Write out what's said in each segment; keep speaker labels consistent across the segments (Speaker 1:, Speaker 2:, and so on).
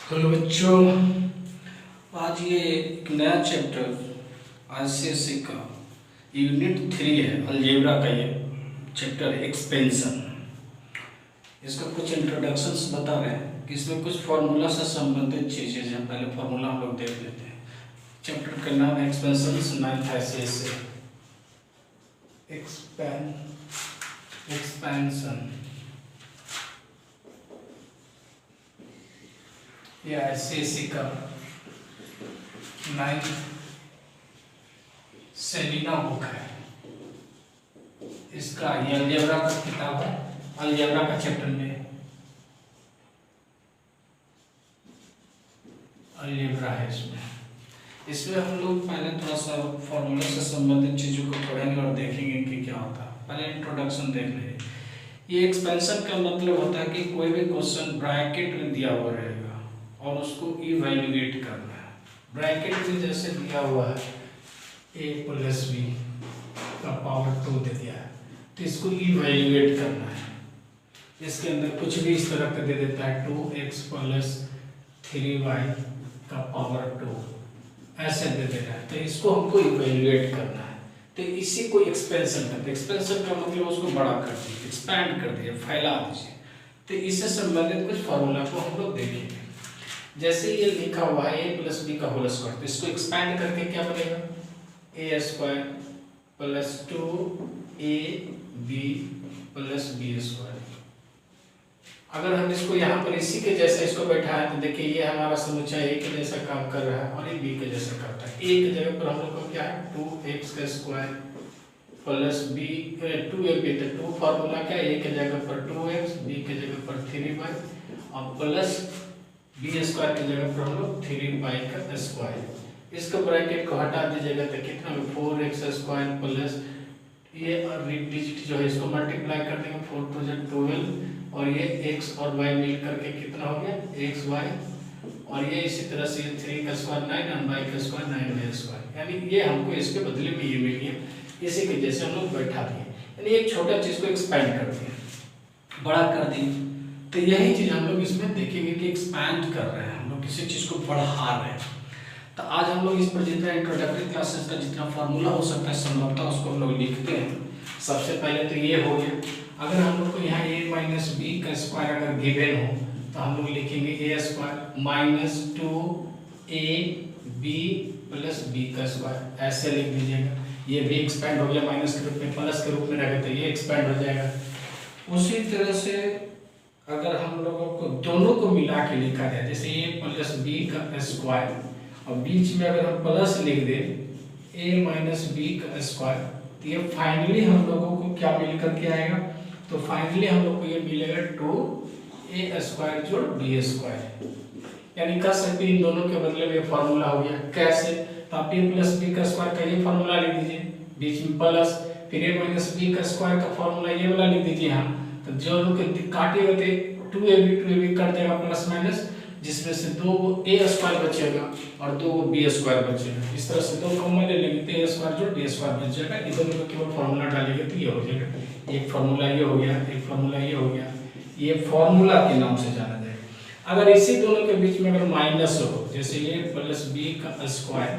Speaker 1: Hello बच्चों, आज ये एक नया चैप्टर आईसीएसई का यूनिट 3 है। अलजेब्रा का ये चैप्टर एक्सपेंशन। इसका कुछ इंट्रोडक्शंस बता रहे हैं कि इसमें कुछ फार्मूला से संबंधित चीज़ें हैं। पहले फार्मूला हम लोग देख लेते हैं। चैप्टर का नाम है एक्सपेंशन, 9th आईसीएसई एक्सपेंशन। ये आईसीएसई का 9th सेलिना बुक है। इसका ये अलजेब्रा का किताब है, अलजेब्रा का चैप्टर में अलजेब्रा है। इसमें हम लोग पहले थोड़ा सा फॉर्मूला से संबंधित चीज़ों को पढ़ेंगे और देखेंगे कि क्या होता है। पहले इंट्रोडक्शन देख लेंगे। ये एक्सपेंशन का मतलब होता है कि कोई भी क्वेश्चन ब्रैकेट में दिया हुआ रहेगा और उसको इवैल्यूएट करना है। ब्रैकेट में जैसे दिया हुआ है a + b का पावर 2 दे दिया है, तो इसको इवैल्यूएट करना है। इसके अंदर कुछ भी इस तरह का दे देता है 2x + 3y का पावर 2 ऐसे दे दे रहा है, तो इसको हमको इवैल्यूएट करना है। तो इसी को एक्सपेंशन करते हैं। एक्सपेंशन का मतलब उसको बड़ा कर दिए, एक्सपैंड कर दिए, फैला दीजिए। तो इससे संबंधित कुछ फार्मूला को हम लोग देखेंगे। जैसे ये लिखा हुआ है a + b का होल स्क्वायर, तो इसको एक्सपैंड करके क्या बनेगा a² + 2ab + b²। अगर हम इसको यहाँ पर इसी के जैसा इसको बैठाएं तो देखिए ये हमारा समुच्चय a के जैसा काम कर रहा है और ये b के जैसा करता है। a की जगह पर हम लोग को क्या है 2x² + b 2ab, तो 2 फार्मूला क्या है, a की जगह पर 2x, b की जगह पर 3y और प्लस b² की जगह पर हम लोग 3y²। इसका ब्रैकेट को हटा दीजिएगा तो कितना में 4x² प्लस ये डिजिट जो है इसको मल्टीप्लाई कर देंगे 4 × 2 = 12 और ये x और y मिल करके कितना हो गया xy और ये इसी तरह से 3 का स्क्वायर 9 और y का स्क्वायर 9y², यानी ये हमको इसके बदले में ये मिल गया। इसी के जैसे हम लोग बैठा दिए, यानी एक छोटा चीज को एक्सपैंड कर दिए, बड़ा कर दिए। तो यही चीज हम लोग इसमें देखेंगे कि एक्सपैंड कर रहे हैं, हम लोग किसी चीज को बढ़ा रहे हैं। तो आज हम लोग इस पर जितना इंट्रोडक्टरी क्लासेस का जितना फार्मूला हो सकता है संभवतः उसको हम लोग लिखते हैं। सबसे पहले तो ये हो गया। अगर हम लोग को यहाँ a - b का स्क्वायर अगर गिवन हो तो हम लोग लिखेंगे a² - 2ab + b का स्क्वायर, ऐसे लिख दीजिएगा। ये भी एक्सपेंड हो गया, माइनस के रूप में प्लस के रूप में रहेगा तो ये एक्सपेंड हो जाएगा। उसी तरह से अगर हम लोगों को दोनों को मिला के लिखा जाए, जैसे a + b का स्क्वायर और बीच में अगर हम प्लस लिख दें a - b का स्क्वायर, तो ये फाइनली हम लोगों को क्या मिल करके आएगा, तो फाइनली हम लोग को ये मिलेगा 2a² + b²। यानी कह सकते हैं इन दोनों के बदले में फार्मूला हो गया। कैसे, तो आप a + b का स्क्वायर का ये फार्मूला लिख दीजिए, बीच में प्लस, फिर a - b का स्क्वायर का फार्मूला ये वाला लिख दीजिए। हाँ, तो जो लोग काटे होते 2ab कर देगा प्लस माइनस, जिसमें से 2a² बचेगा और 2b² बचेगा। इस तरह से 2 कॉमन ले लेंगे तो a² + b² बच जाएगा। इधर में केवल फार्मूला डालेंगे तो ये हो जाएगा। एक फार्मूला ये हो गया, एक फार्मूला ये हो गया, ये फार्मूला के नाम से जाना जाएगा। अगर इसी दोनों के बीच में अगर माइनस हो, जैसे a + b का स्क्वायर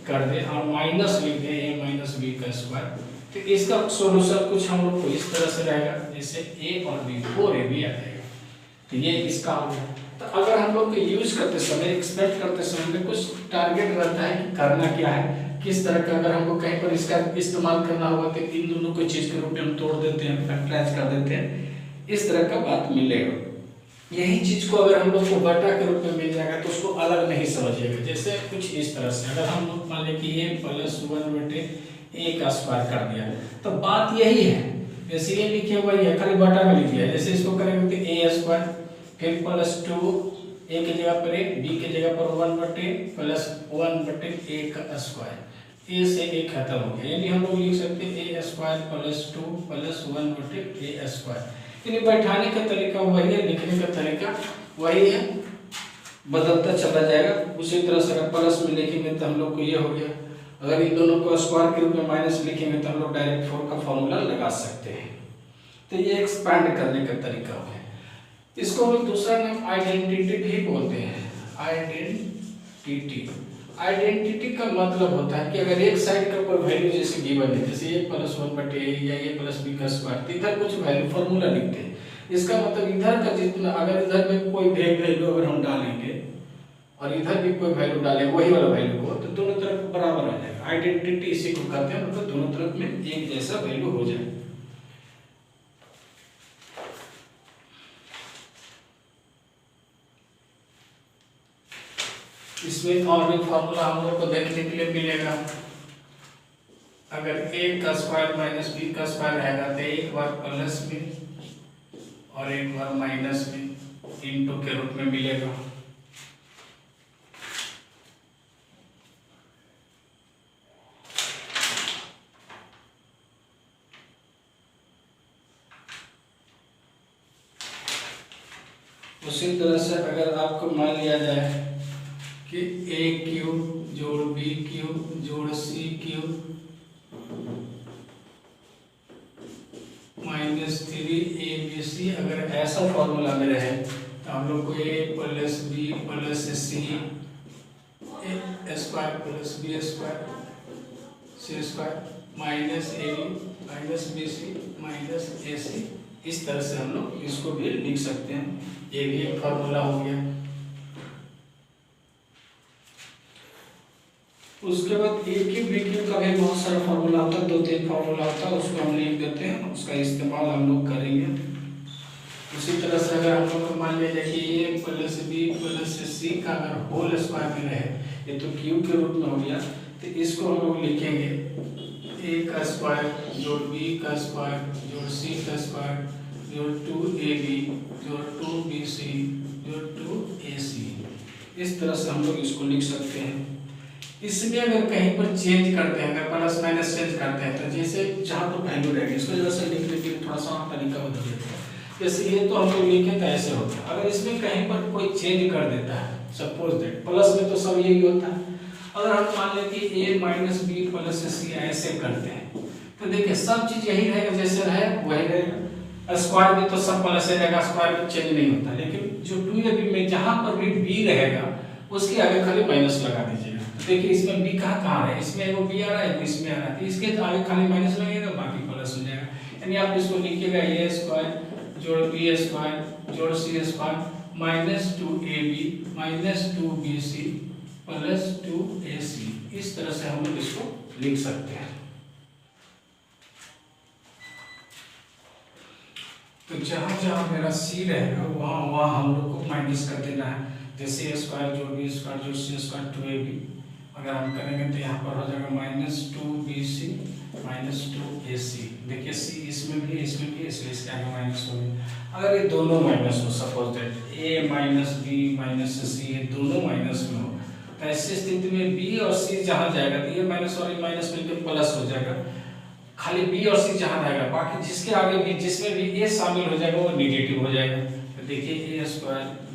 Speaker 1: कर दे और माइनस लिख दे a - b का स्क्वायर, तो इसका सॉल्यूशन कुछ हम लोग को इस तरह से रहेगा, जैसे a और b 4ab आ जाएगा। तो ये इसका हो गया। तो अगर हम लोग को यूज करते समय, एक्सपेक्ट करते समय में कुछ टारगेट रहता है कि करना क्या है, किस तरह का अगर हमको कहीं पर इसका इस्तेमाल करना होगा तो इन दोनों को चीज के रूप में हम तोड़ देते हैं, फैक्टराइज कर देते हैं, इस तरह का बात मिलेगा। यही चीज को अगर हम लोग को बटा के रूप में मिल जाएगा तो उसको अलग नहीं समझिएगा। जैसे कुछ इस तरह से अगर हम लोग मान लें कि a + 1/a का स्क्वायर कर दिया, तो बात यही है। जैसे ये लिखे हुआ है, खाली बटा में लिख दिया। जैसे इसको करेंगे तो a² फिर +2 a की जगह पर a, b की जगह पर 1/a + 1/a का स्क्वायर, a से a खत्म हो गया। यानी हम लोग लिख सकते हैं a² + 2 + 1/a²। यानी बैठाने का तरीका वही है, लिखने का तरीका वही है, बदलता चला जाएगा। उसी तरह से अगर प्लस में लिखेंगे तो हम लोग को ये हो गया। अगर इन दोनों को स्क्वायर के रूप में माइनस लिखेंगे तो हम लोग डायरेक्ट 4 का फॉर्मूला लगा सकते हैं। तो ये एक्सपैंड करने का तरीका है। इसको हम दूसरा नाम आइडेंटिटी भी बोलते हैं। आइडेंटिटी। आइडेंटिटी का मतलब होता है कि अगर एक साइड का कोई वैल्यू जैसे गिवन है, जैसे a + 1/a या a + b का स्क्वायर, तो इधर कुछ वैल्यू फार्मूला लिखते हैं। इसका मतलब इधर का जितना, अगर इधर में कोई वैल्यू अगर हम डालेंगे और इधर भी कोई वैल्यू डालेंगे वही वाला वैल्यू को, तो दोनों तरफ बराबर आ जाएगा। आइडेंटिटी इसी को कहते हैं, मतलब दोनों तरफ में एक जैसा वैल्यू हो जाए। इसमें और भी फार्मूला हम लोग को देखने के लिए मिलेगा। अगर a का स्क्वायर माइनस b का स्क्वायर रहेगा तो एक बार प्लस में और एक बार माइनस में इनटू के रूप में मिलेगा। उसी तरह से अगर आपको मान लिया जाए कि a³ जोड़ b³ जोड़ c³ -3abc, अगर ऐसा फॉर्मूला में रहे तो हम लोग को a + b + c square + b square c square -ab -bc -ac, इस तरह से हम लोग इसको भी लिख सकते हैं। ये भी एक फॉर्मूला हो गया। उसके बाद a³ का भी बहुत सारा फॉर्मूला होता है, 2-3 फॉर्मूला होता है, उसको हम लिख देते हैं, उसका इस्तेमाल हम लोग करेंगे। उसी तरह से अगर हम लोग को मान लिया जाए कि a + b + c का अगर होल स्क्वायर में रहे, ये तो क्यूब के रूप में हो गया, तो इसको हम लोग लिखेंगे a का स्क्वायर जोड़ b का स्क्वायर जोड़ c का स्क्वायर जोड़ 2ab जोड़ 2bc जोड़ 2ac। इस तरह से हम लोग इसको लिख सकते हैं। इसमें अगर कहीं पर चेंज करते हैं, अगर प्लस माइनस चेंज करते हैं, तो जैसे जहाँ पर वैल्यू रहेगी इसको जरा सा लिखने के लिए थोड़ा सा तरीका बदल देते हैं। जैसे ये तो हम लोग लिखे तो ऐसे होता है, अगर इसमें कहीं पर कोई चेंज कर देता है, सपोज दैट प्लस में तो सब यही होता है, अगर हम मान लें कि a - b + c ऐसे करते हैं, तो देखिए सब चीज यही रहेगा, जैसे रहे वही रहेगा। स्क्वायर में तो सब प्लस रहेगा, स्क्वायर में चेंज नहीं होता, लेकिन जो 2ab में जहाँ पर भी b रहेगा उसके आगे खाली माइनस लगा दीजिएगा। देखिए इसमें b कहाँ है, इसमें एगो b आ रहा है, इसमें आ रहा है, इसके आगे खाली माइनस लगेगा, बाकी प्लस हो जाएगा। यानी आप इसको लिखिएगा a² जोड़ b² जोड़ c² -2ab -2bc + 2ac। इस तरह से हम लोग इसको लिख सकते हैं। तो जहाँ जहाँ मेरा c रहेगा वहाँ वहाँ हम लोग को माइनस कर देना है। जैसे a² जोड़ b² जोड़ c² 2ab, अगर हम करेंगे तो यहाँ पर हो जाएगा -2bc -2ac। देखिए c इसमें भी इसलिए इसके आगे माइनस हो गया। अगर ये दोनों माइनस हो, suppose that a - b - c ये दोनों माइनस में हो, तो ऐसी स्थिति में b और c जहाँ जाएगा तो ये माइनस और ये माइनस मिलकर प्लस हो जाएगा। खाली b और c जहाँ रहेगा, बाकी जिसके आगे भी जिसमें भी a शामिल हो जाएगा वो नेगेटिव हो जाएगा। तो देखिए a²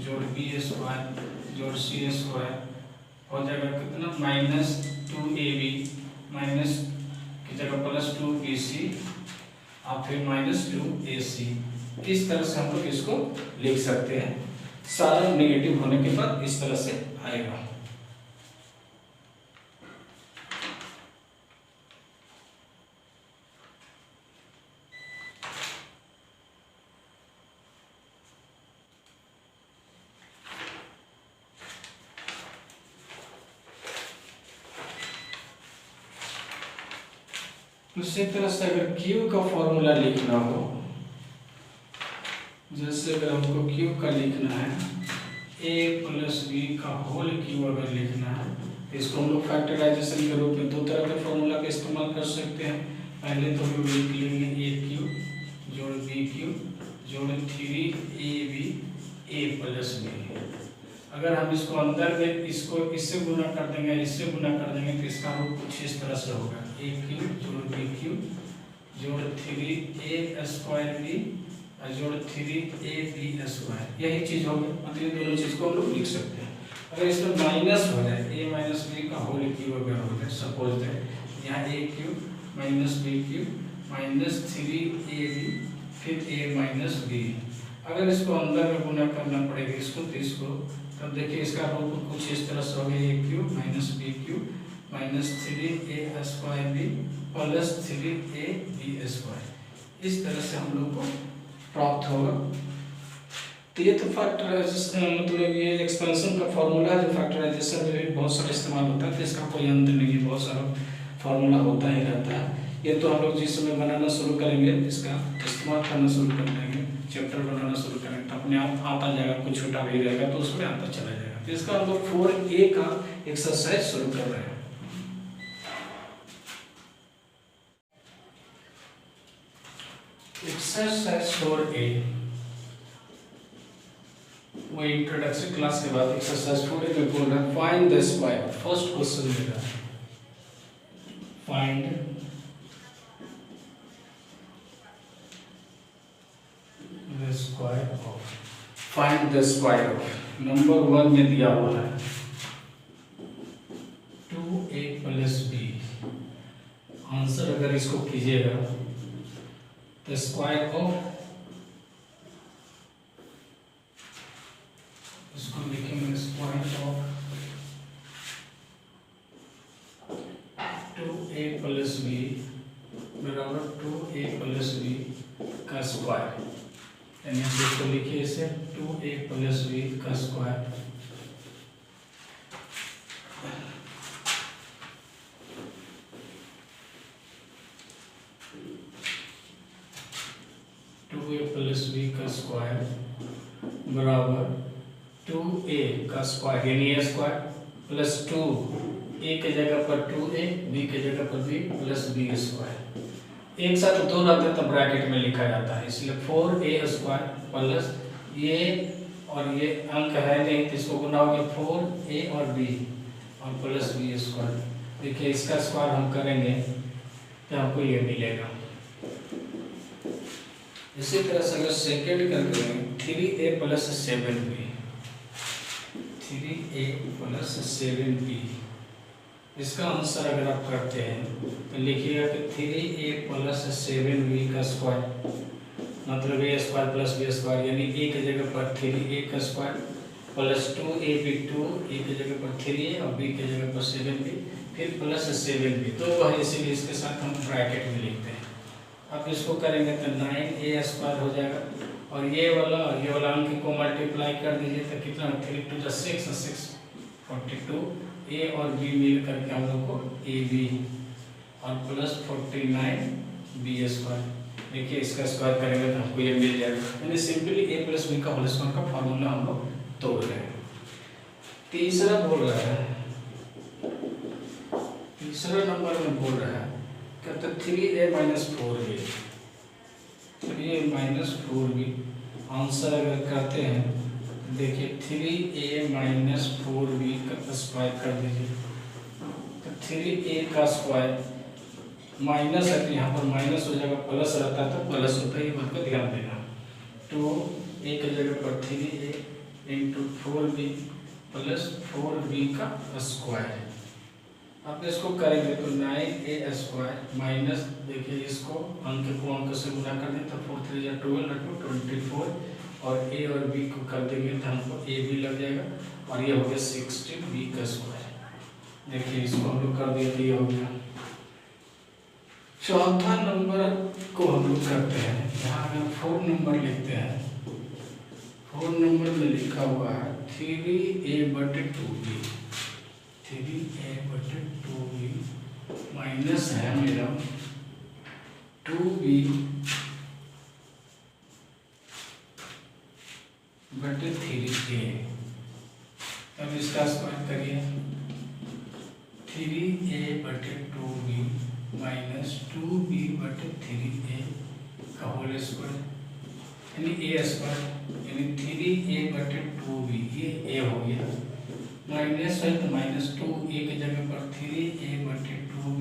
Speaker 1: जोड़ b² जोड़ c² हो जाएगा कितना, -2ab माइनस की जगह +2bc और फिर -2ac। इस तरह से हम लोग इसको लिख सकते हैं। सारा नेगेटिव होने के बाद इस तरह से आएगा। उसी तरह से अगर क्यू का फॉर्मूला लिखना हो, जैसे अगर हमको क्यू का लिखना है a + b का होल क्यू अगर लिखना है, इसको हम लोग फैक्टराइजेशन के रूप में दो तरह के फॉर्मूला का इस्तेमाल कर सकते हैं। पहले तो हम लोग लिख लेंगे a³ जोड़ b³ जोड़ 3ab a + b। अगर हम इसको अंदर में इसको इससे गुना कर देंगे, इससे गुना कर देंगे, तो इसका रूप कुछ इस तरह से होगा a³ जोड़ b³ जोड़ 3a² जोड़ 3ab²। यही चीज होगी, मतलब दोनों चीज को हम लोग लिख सकते हैं। अगर इसमें माइनस हो जाए a - b का होल क्यूब अगर हो जाए, सपोज दैट यहाँ a³ - b³ -3ab फिर a - b, अगर इसको अंदर में गुना करना पड़ेगा इसको तो इसको, तब देखिए इसका रूप कुछ इस तरह से हो गया a cube minus b cube minus 3a square b plus 3a b square, इस तरह से हम लोग को प्राप्त होगा। तो ये तो फैक्टराइजेशन मतलब ये एक्सपेंशन का फॉर्मूला है जो फैक्टराइजेशन में भी बहुत सारा इस्तेमाल होता है, तो इसका कोई अंत नहीं है, बहुत सारा फॉर्मूला होता ही रहता है। ये तो हम लोग जिस समय बनाना शुरू करेंगे, इसका इस्तेमाल करना शुरू कर देंगे, चैप्टर बनाना शुरू करेंगे तो अपने आप आता जाएगा, कुछ छोटा भी रहेगा तो उसमें आता चला जाएगा। तो इसका हम लोग 4a का एक्सरसाइज शुरू कर रहे हैं। एक्सरसाइज 4a, वो इंट्रोडक्शन क्लास के बाद एक्सरसाइज 4a में बोल रहा है find the square. First question मेरा find the square of, find the square of number 1 में दिया हुआ है 2a प्लस b। आंसर अगर इसको कीजिएगा तो स्क्वायर ऑफ, इसको लिखेंगे square of 2a plus b बराबर 2a प्लस b का स्क्वायर, यानी इसको लिखिए इसे 2a प्लस b का स्क्वायर 2a प्लस b का स्क्वायर बराबर 2a का स्क्वायर यानी a स्क्वायर प्लस 2, a के जगह पर 2a, b के जगह पर b प्लस b स्क्वायर। एक साथ दो रहते हैं तो ब्रैकेट में लिखा जाता है, इसलिए 4a स्क्वायर प्लस ये और ये अंक है नहीं तो इसको गुना होगा 4a और b और प्लस b स्क्वायर। देखिए इसका स्क्वायर हम करेंगे तो हमको ये मिलेगा। इसी तरह से अगर सेकेंड कर करेंगे 3a plus 7b, 3a plus 7b, इसका आंसर अगर आप करते हैं तो लिखिएगा कि 3a प्लस 7b का स्क्वायर मतलब a square plus b square, यानी a की जगह पर 3a का स्क्वायर प्लस 2ab 2a की जगह पर 3a और b की जगह पर 7b फिर प्लस 7b, तो वह इसीलिए इसके साथ हम ब्रैकेट में लिखते हैं। अब इसको करेंगे तो 9a स्क्वायर हो जाएगा और ये वाला अंक को मल्टीप्लाई कर दीजिए तो कितना 3 2 6 और 6 42, a और b मिल करके हम लोग को ab और प्लस 49b स्क्वायर। देखिए इसका स्क्वायर करेंगे तो हमको ये मिल जाएगा, यानी सिंपली a प्लस b का होल स्क्वायर का फॉर्मूला हम लोग तोड़ रहे हैं। तीसरा बोल रहा है, तीसरा नंबर में बोल रहा है कहते 3a minus 4b, 3a minus 4b। Answer अगर करते हैं देखिए 3a माइनस 4b का स्क्वायर कर दीजिए तो 3a का स्क्वायर माइनस है तो यहाँ पर माइनस हो जाएगा, प्लस रहता है तो प्लस होता है, ये बात का ध्यान देना। तो a की जगह पर 3a into 4b plus 4b का स्क्वायर। अब इसको करेंगे तो 9a स्क्वायर माइनस, देखिए इसको अंक को अंक से गुना कर दें तो 4 3 या 12 24 और a और b को कर देंगे तो हमको a भी लग जाएगा और ये हो गया 16b का स्क्वायर। देखिए इसको हम लोग कर दिए तो ये हो गया। चौथा नंबर को हम लोग करते हैं, यहाँ अगर 4 नंबर लिखते हैं, 4 नंबर में लिखा हुआ है 3a बटे 2b, 3a बटे 2b माइनस है मेरा 2b बटे 3a। अब इसका स्क्वायर करिए 3a बटे 2b माइनस 2b बटे 3a का होल स्क्वायर यानी a स्क्वायर, यानी 3a बटे 2b, ये a हो गया माइनस है तो माइनस 2a की जगह पर 3a बटे 2b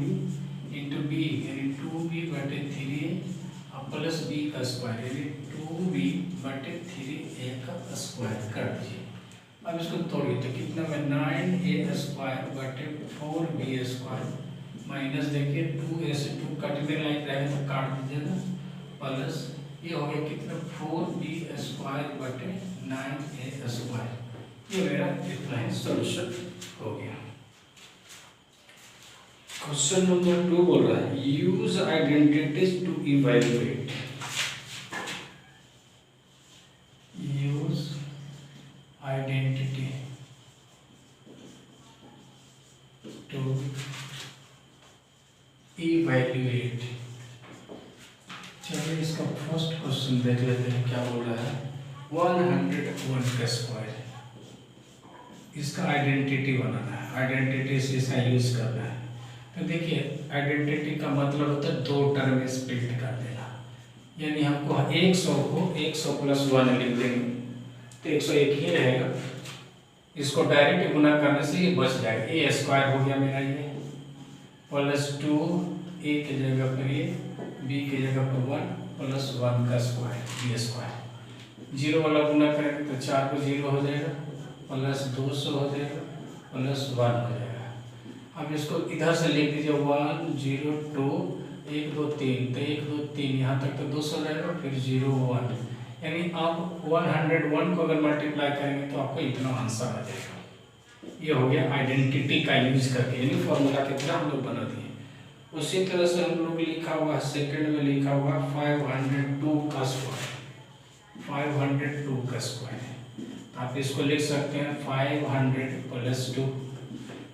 Speaker 1: इंटू b यानी 2b बटे 3a और प्लस b का स्क्वायर यानी 2b बटे 3a का स्क्वायर कर दीजिए। अब इसको तोड़िए तो कितना में 9a स्क्वायर बटे 4b स्क्वायर माइनस देखिए 2a से 2 कटने लायक रहेगा तो काट दीजिएगा प्लस ये हो गया कितना 4b² बटे 9a²। ये मेरा इतना ही सॉल्यूशन हो गया। क्वेश्चन नंबर 2 बोल रहा है use identities to evaluate. Use identity to evaluate. चलिए इसका फर्स्ट क्वेश्चन देख लेते हैं क्या बोल रहा है। 101 का स्क्वायर, इसका आइडेंटिटी बनाना है, आइडेंटिटी से इसका यूज करना है। तो देखिए आइडेंटिटी का मतलब होता है दो टर्म में स्प्लिट कर देना, यानी हमको 100 को 100 + 1 लिख देंगे तो 101 ही रहेगा। इसको डायरेक्ट गुना करने से ये बच जाएगा। a² हो गया मेरा ये +2 a की जगह पर ये b की जगह पर 1 + 1 का स्क्वायर b²। 0 वाला गुना करेंगे तो 4 को 0 हो जाएगा +200 हो जाएगा +1 हो जाएगा। अब इसको इधर से लिख दीजिए 1 0 2 1 2 3, तो 1 2 3 यहाँ तक तो 200 रहेगा, फिर 0 1, यानी आप 101 को अगर मल्टीप्लाई करेंगे तो आपको इतना आंसर आ जाएगा। ये हो गया आइडेंटिटी का यूज करके, यानी फॉर्मूला कितना हम लोग बना दिए। उसी तरह से हम लोग लिखा हुआ सेकंड में लिखा हुआ 502 का स्क्वायर, 502 का स्क्वायर। आप इसको लिख सकते हैं 500 + 2।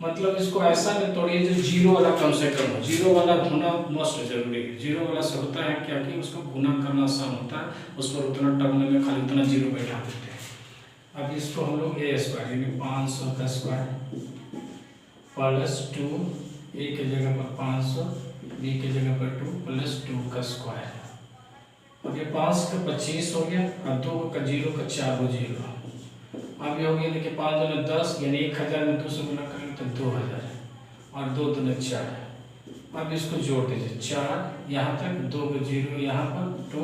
Speaker 1: मतलब इसको ऐसा में तोड़िए जो 0 वाला कम से कम हो, 0 वाला होना मोस्ट जरूरी है। 0 वाला से होता है क्या कि उसको गुना करना आसान होता है, उस पर उतना टर्म में खाली उतना 0 बैठा देते हैं। अब इसको हम लोग a² यानी 500 का स्क्वायर +2 a की जगह पर 500 b की जगह पर 2 + 2 का स्क्वायर। अब ये 5 का 25 हो गया और 2 का 0 का 4 हो 0। अब ये हो गया देखिए 5 दूनी 10, यानी 1000 में 2 से गुना करेंगे तो 2000 और 2 दूनी 4। अब इसको जोड़ दीजिए 4 यहाँ तक, 2 को 0 यहाँ पर 2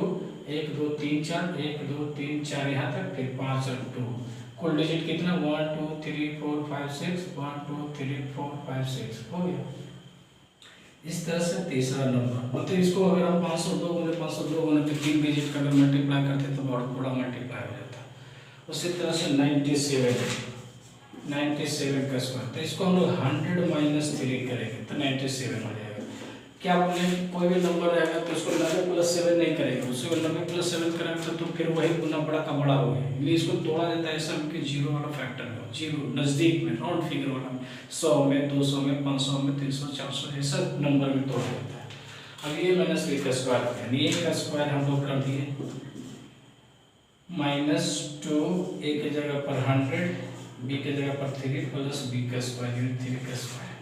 Speaker 1: 1 2 3 4 1 2 3 4 यहाँ तक, फिर 5 और 2। कुल डिजिट कितना 1 2 3 4 5 6 1 2 3 4 5 6 हो गया। इस तरह से तीसरा नंबर, मतलब इसको अगर हम 502 गुने 502 गुने तो 3 डिजिट का अगर मल्टीप्लाई करते तो बहुत बड़ा मल्टीप्लाई हो जाता। उसी तरह से 97 का स्क्वायर, तो इसको हम लोग 100 - 3 करेंगे तो 97 हो जाएगा। क्या बोले कोई भी नंबर रहेगा तो उसको 90 + 7 नहीं करेंगे, उसको 90 + 7 करेंगे तो फिर वही गुना बड़ा का बड़ा हो गया, इसलिए इसको तोड़ा जाता है ऐसा कि 0 वाला फैक्टर में, 0 नज़दीक में राउंड फिगर वाला में 100 में 200 में 500 में 300 400 ऐसा नंबर में तोड़ा जाता है। अब ये -3 का स्क्वायर है, यानी a का स्क्वायर हम लोग कर दिए -2 a की जगह पर 100 b की जगह पर 3 + b का स्क्वायर यानी 3 का स्क्वायर।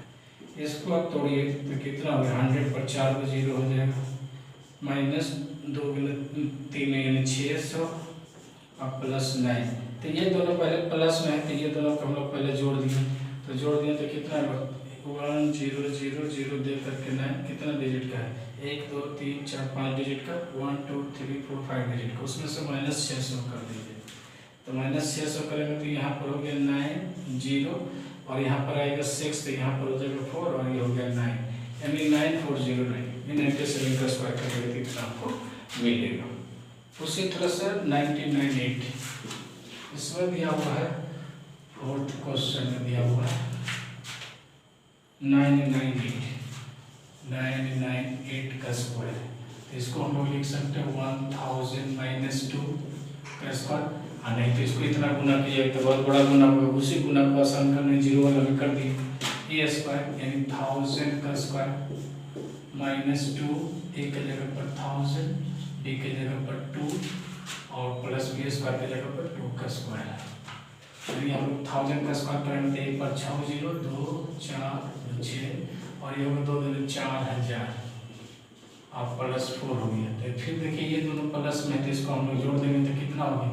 Speaker 1: इसको आप तोड़िए तो कितना हो गया 100 पर 4 को 0 हो जाएगा -2 × 3 यानी 600 और +9। तो ये दोनों पहले प्लस में है तो ये दोनों को हम लोग पहले जोड़ दिए, तो जोड़ दिए तो कितना 1 0 0 0 दे करके 9 कितना डिजिट का है 1 2 3 4 5 डिजिट का 1 2 3 4 5 डिजिट का, उसमें से -600 कर दीजिए। तो -600 करेंगे तो यहाँ पर हो गया 9 0 और यहाँ पर आएगा 6 तो यहाँ पर हो जाएगा 4 और ये हो गया 9, यानी 9409। 97 का स्क्वायर करेंगे तो इतना आपको मिलेगा। उसी तरह से 998 इसमें दिया हुआ है, फोर्थ क्वेश्चन में दिया हुआ है 998 का स्क्वायर। इसको हम लोग लिख सकते हैं 1000 - 2 का स्क्वायर, और नहीं तो इसको इतना गुना किया तो बहुत बड़ा गुना होगा, उसी गुना को आसान करने 0 वाला में कर दिए a² यानी 1000 का स्क्वायर -2 a की जगह पर 1000 b की जगह पर 2 और +b² की जगह पर 2 का स्क्वायर। यानी हम लोग 1000 का स्क्वायर करेंगे तो 1 पर 6 0 2 4 6 और ये होगा 2 दूनी 4000 और +4 हो गया। तो फिर देखिए ये दोनों प्लस में, तो इसको हम लोग जोड़ देंगे तो कितना हो गया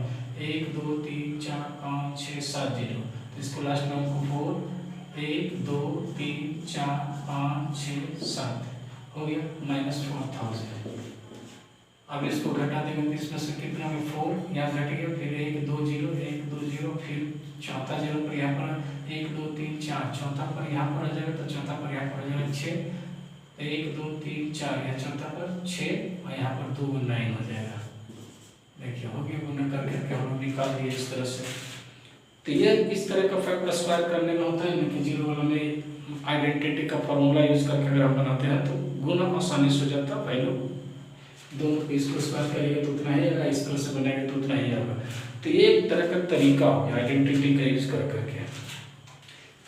Speaker 1: 1 2 3 4 5 6 7 0, तो इसको लास्ट में हमको 4 1 2 3 4 5 6 7 हो गया -4000। अब इसको घटा देंगे तो इसमें से कितना में 4 यहाँ घट गया, फिर 1 2 0 1 2 0, फिर चौथा 0 पर यहाँ पर 1 2 3 4, चौथा पर यहाँ पर आ जाएगा तो चौथा पर यहाँ पर आ जाएगा 6, 1 2 3 4 यहाँ चौथा पर 6 और यहाँ पर 2 9 हो जाएगा। देखिए हो गया, गुना करके हम लोग निकाल दिए इस तरह से। तो ये इस तरह का फैक्टर स्क्वायर करने में होता है ना कि जीरो वाला में आइडेंटिटी का फॉर्मूला यूज करके अगर हम बनाते हैं तो गुना आसानी से हो जाता है। वैल्यू दोनों पीस को स्क्वायर करेंगे तो उतना ही आएगा, इस तरह से बनाएंगे तो उतना ही आएगा। तो ये एक तरह का तरीका हो गया आइडेंटिटी का यूज कर करके।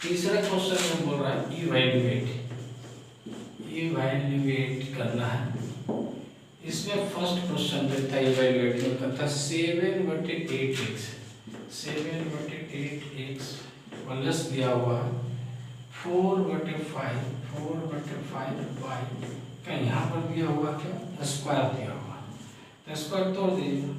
Speaker 1: तीसरा क्वेश्चन में बोल रहा है इवैल्यूएट करना है। इसमें फर्स्ट क्वेश्चन देता है इवैल्यूएट में करता 7/8x 7/8x प्लस दिया हुआ है 4/5 बाई क्या यहाँ पर दिया हुआ क्या स्क्वायर दिया हुआ तो स्क्वायर तोड़ दीजिए।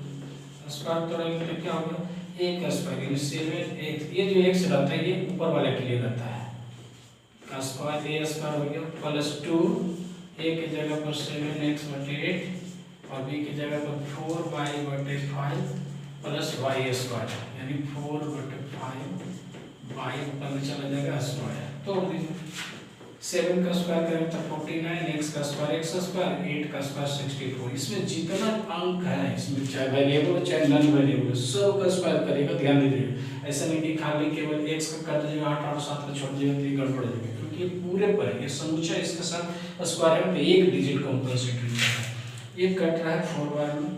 Speaker 1: स्क्वायर तोड़ेंगे तो क्या होगा एक स्क्वायर यानी 7x, ये जो x रहता है ये ऊपर वाले के लिए रहता है का स्क्वायर a स्क्वायर हो गया प्लस 2 a की जगह पर 7x/8 और b की जगह पर 4y/5 प्लस y स्क्वायर यानी 4/5 बाई ऊपर में चला जाएगा स्क्वायर। तोड़ दीजिए 7 का स्क्वायर करेंगे तो 49, x का स्क्वायर 8 का स्क्वायर 64। इसमें जितना अंक है इसमें चाहे वेरिएबल चाहे नॉन वेरिएबल सब का स्क्वायर करेगा। ध्यान दीजिए ऐसा नहीं कि खाली केवल x का काट दीजिएगा 8 और 7 को छोड़ दीजिएगा तो ये गड़बड़ हो जाएगा, क्योंकि पूरे पर ये समूचा इसके साथ स्क्वायर है तो एक डिजिट कंपलसरी है। ये कट रहा है 4y में,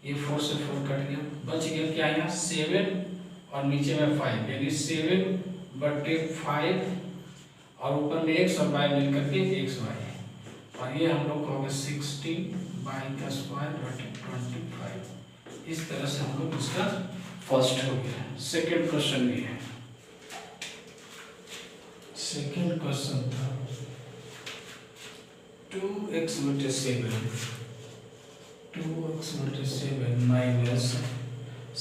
Speaker 1: ये 4 से 4 कट गया, बच गया क्या यहाँ 7 और नीचे में 5 यानी 7/5 और ऊपर में x और y मिल करके xy है और ये हम लोग को होगा 16y² 25। इस तरह से हम लोग इसका फर्स्ट हो गया। सेकंड क्वेश्चन भी है। सेकंड क्वेश्चन था 2x/7 माइनस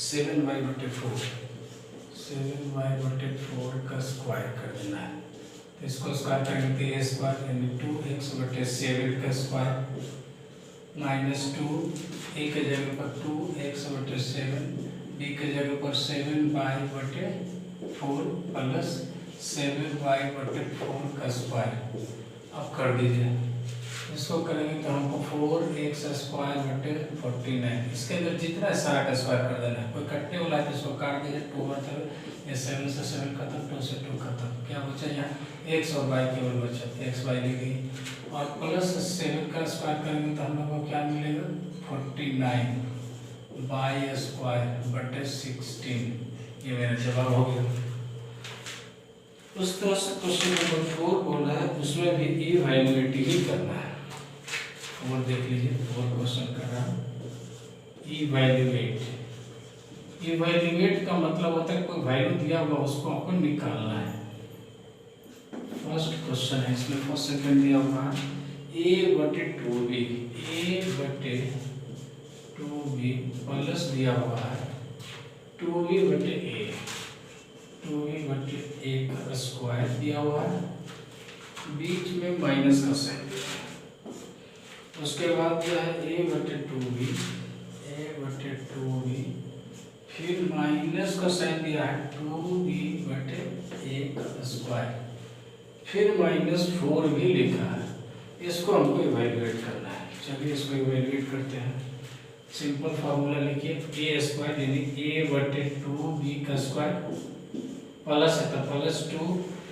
Speaker 1: 7y/4 का स्क्वायर कर देना है। तो इसको स्क्वायर करेंगे तो a स्क्वायर यानी 2x/7 का स्क्वायर माइनस 2 a के जगह पर 2x/7 b के जगह पर 7y/4 प्लस 7y/4 का स्क्वायर। अब कर दीजिए इसको करेंगे तो हमको 4x² 49। इसके अंदर जितना सारा का स्क्वायर कर देना है, कोई कटने वाला है तो इसको काट दीजिए 2 मतलब ये 7 से 7 खत्म 2 से 2 खत्म। क्या बचा यहाँ x और y केवल बचा, x y ली गई और प्लस 7 का स्क्वायर करेंगे तो हम लोग को क्या मिलेगा 49/² 16। ये मेरा जवाब हो गया। उस तरह से क्वेश्चन नंबर 4 बोल रहा है उसमें भी इवैल्यूएट ही करना है। और देख लीजिए 4 क्वेश्चन कर रहा है इवैल्यूएट का मतलब होता है कोई वैल्यू दिया हुआ उसको आपको निकालना है। फर्स्ट क्वेश्चन है इसमें फर्स्ट सेकंड दिया हुआ है a/2b प्लस दिया हुआ है 2b/a का स्क्वायर दिया हुआ है, बीच में माइनस का साइन दिया है। उसके बाद जो है a/2b फिर माइनस का साइन दिया है 2b/a का स्क्वायर, फिर -4 भी लिखा है। इसको हमको इवैल्यूएट करना है। चलिए इसको इवैल्यूएट करते हैं। सिंपल फार्मूला लिखिए a² यानी a/2b का स्क्वायर प्लस है तो प्लस 2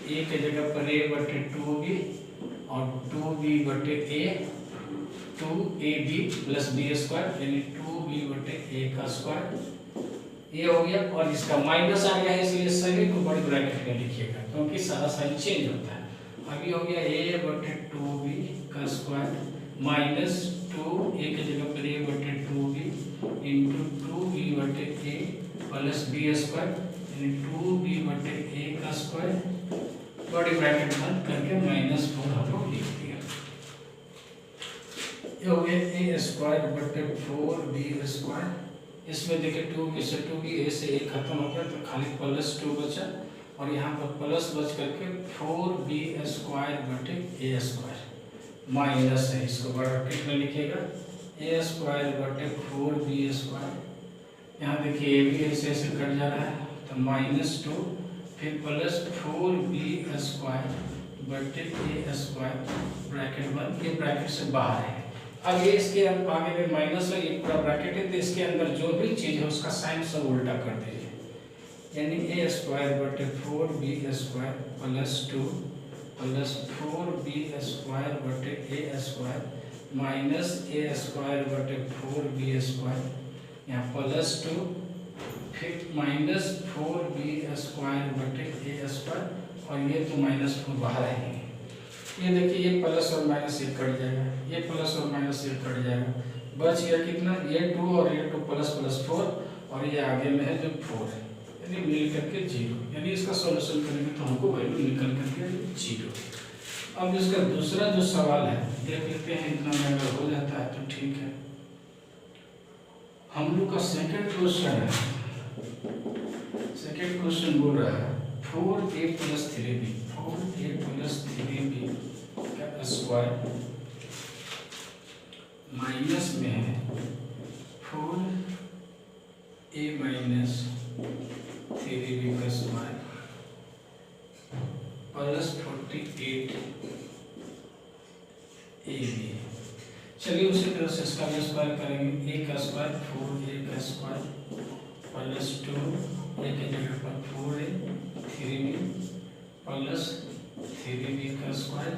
Speaker 1: a के जगह पर a/2b और 2b/a 2ab प्लस b² यानी 2b/a का स्क्वायर। ये हो गया और इसका माइनस आ गया है इसलिए सभी को बड़ी ब्रैकेट में लिखिएगा क्योंकि सारा साइन चेंज होता है। अभी हो गया a/2b का स्क्वायर माइनस 2 a के जगह पर a/2b into 2b/a plus b² यानी 2b/a का स्क्वायर बड़ी ब्रैकेट बंद करके -4 हम लोग लिख दिया। ये हो गया a²/4b²। इसमें देखिए 2b से 2b a से a खत्म हो गया तो खाली +2 बचा और यहाँ पर प्लस बच करके 4b²/a² माइनस है, इसको ब्रैकेट में लिखिएगा a²/4b²। यहाँ देखिए a भी ऐसे ऐसे कट जा रहा है तो -2 फिर प्लस 4b²/a² ब्रैकेट बंद। ये ब्रैकेट से बाहर है अब ये इसके आगे में माइनस है, ये पूरा ब्रैकेट है, तो इसके अंदर जो भी चीज है उसका साइन सब उल्टा कर दीजिए, यानी ए स्क्वायर बटे 4b² plus 2 plus 4b square बटे ए स्क्वायर माइनस ए स्क्वायर बटे 4b², यहाँ प्लस 2 फिर माइनस 4b स्क्वायर बटे ए स्क्वायर, और ये तो माइनस 4 बाहर आएंगे। ये देखिए ये प्लस और माइनस ये कट जाएगा, ये प्लस और माइनस ये कट जाएगा, बच गया कितना, ये 2 और ये 2 प्लस प्लस 4, और ये आगे में है जो 4 है, यानी मिल करके 0, यानी इसका सॉल्यूशन करेंगे तो हमको वैल्यू निकल करके 0। अब इसका दूसरा जो सवाल है देख लेते हैं, इतना में अगर हो जाता है तो ठीक है। हम लोग का सेकंड क्वेश्चन है, सेकंड क्वेश्चन बोल रहा है 4a + 3b, 4a + 3b का स्क्वायर माइनस में है 4a - 3b का स्क्वायर प्लस 48ab। चलिए उसी तरह से इसका भी स्क्वायर करेंगे, a का स्क्वायर 4a का स्क्वायर प्लस 2 a की जगह पर 4a 3b प्लस 3b का स्क्वायर,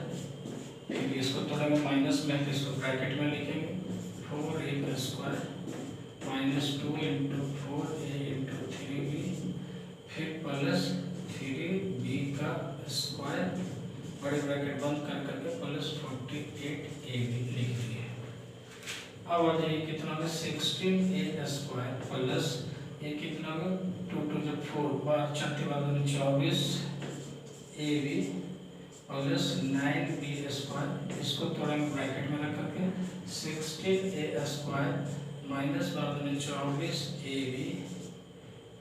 Speaker 1: फिर इसको थोड़ा में माइनस में है तो इसको ब्रैकेट में लिखेंगे 4a का स्क्वायर माइनस 2 × 4a × 3b, फिर प्लस 3b का स्क्वायर बड़े ब्रैकेट बंद कर करके प्लस 48ab लिख दिए। अब आ जाइए कितना होगा 16a² प्लस ये कितना होगा 2 × 2 = 4 बार 24 ab प्लस 9b², इसको थोड़ा ब्रैकेट में रख करके 16a² minus 24 ab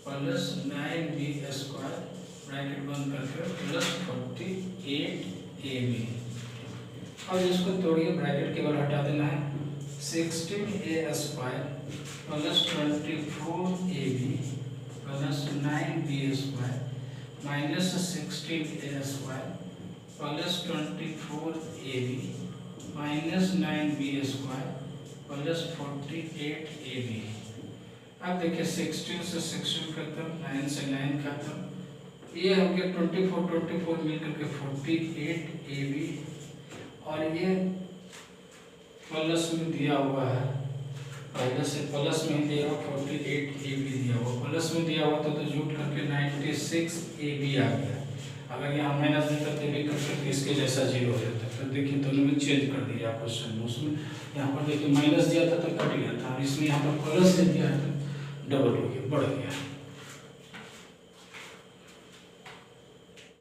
Speaker 1: plus 9b² bracket बंद करके प्लस 48ab। अब इसको तोड़िए, ब्रैकेट केवल हटा देना है, 16a² plus 24ab plus 9b² minus 16a² plus 24ab minus 9b² plus 48ab। अब देखिए 16 से 16 खत्म, 9 से 9 खत्म, ये हो गया 24 मिलकर के 48ab, और ये प्लस में दिया हुआ है, पहले से प्लस में दिया हुआ 48ab दिया हुआ, प्लस में दिया हुआ तो जुट करके 96ab आ गया। अगर यहाँ माइनस में करते भी कर सकते इसके जैसा 0 हो जाता है, तो देखिए दोनों में चेंज कर दिया क्वेश्चन, उसमें यहाँ पर देखिए माइनस दिया था तो कट गया था, इसमें यहाँ पर प्लस दे दिया है तो डबल हो गया, बढ़ गया।